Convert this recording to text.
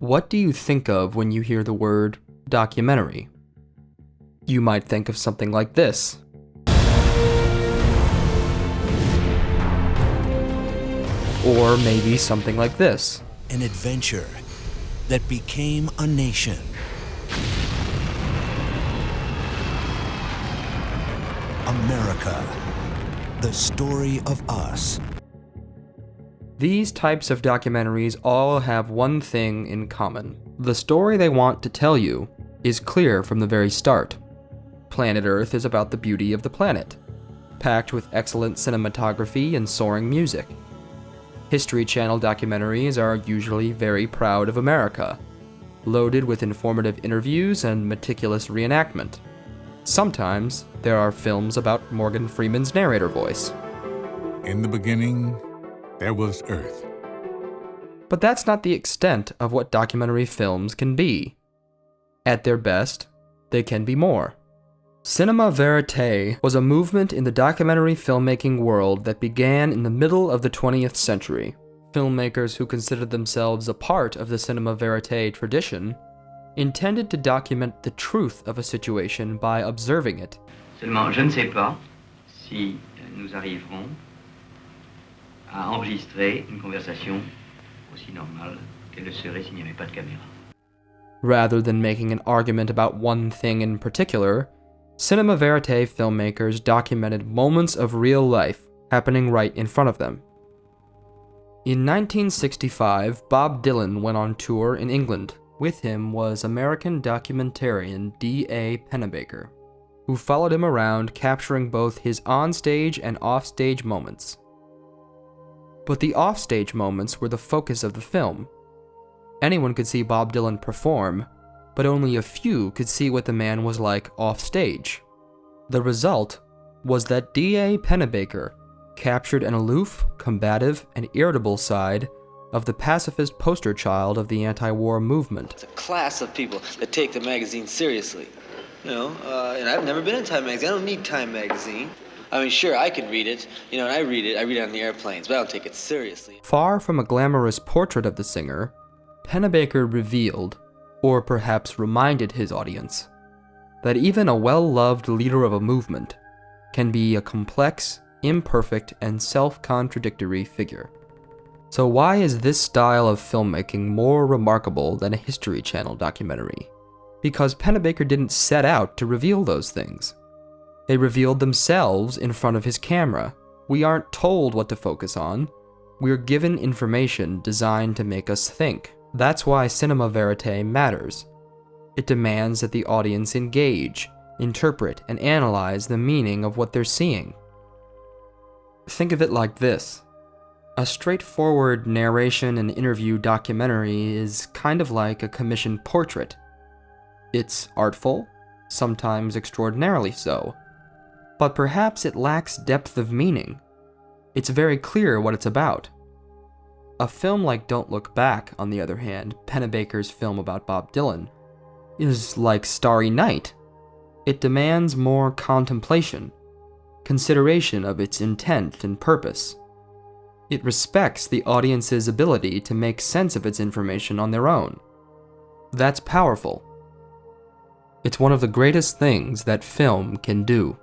What do you think of when you hear the word documentary? You might think of something like this. Or maybe something like this. An adventure that became a nation. America, the story of us. These types of documentaries all have one thing in common. The story they want to tell you is clear from the very start. Planet Earth is about the beauty of the planet, packed with excellent cinematography and soaring music. History Channel documentaries are usually very proud of America, loaded with informative interviews and meticulous reenactment. Sometimes there are films about Morgan Freeman's narrator voice. In the beginning, there was Earth. But that's not the extent of what documentary films can be. At their best, they can be more. Cinema verite was a movement in the documentary filmmaking world that began in the middle of the 20th century. Filmmakers who considered themselves a part of the cinema verite tradition intended to document the truth of a situation by observing it. Seulement, je ne sais pas si nous arriverons à enregistrer une conversation aussi normale qu'elle le serait s'il n'y avait pas de caméra. Rather than making an argument about one thing in particular, cinema verite filmmakers documented moments of real life happening right in front of them. In 1965, Bob Dylan went on tour in England. With him was American documentarian D.A. Pennebaker, who followed him around capturing both his onstage and offstage moments. But the offstage moments were the focus of the film. Anyone could see Bob Dylan perform, but only a few could see what the man was like offstage. The result was that D.A. Pennebaker captured an aloof, combative, and irritable side of the pacifist poster child of the anti-war movement. It's a class of people that take the magazine seriously. And I've never been in Time magazine. I don't need Time magazine. I mean, sure, I can read it, and I read it on the airplanes, but I don't take it seriously. Far from a glamorous portrait of the singer, Pennebaker revealed, or perhaps reminded his audience, that even a well-loved leader of a movement can be a complex, imperfect, and self-contradictory figure. So why is this style of filmmaking more remarkable than a History Channel documentary? Because Pennebaker didn't set out to reveal those things. They revealed themselves in front of his camera. We aren't told what to focus on. We're given information designed to make us think. That's why cinema verite matters. It demands that the audience engage, interpret, and analyze the meaning of what they're seeing. Think of it like this. A straightforward narration and interview documentary is kind of like a commissioned portrait. It's artful, sometimes extraordinarily so, but perhaps it lacks depth of meaning. It's very clear what it's about. A film like Don't Look Back, on the other hand, Pennebaker's film about Bob Dylan, is like Starry Night. It demands more contemplation, consideration of its intent and purpose. It respects the audience's ability to make sense of its information on their own. That's powerful. It's one of the greatest things that film can do.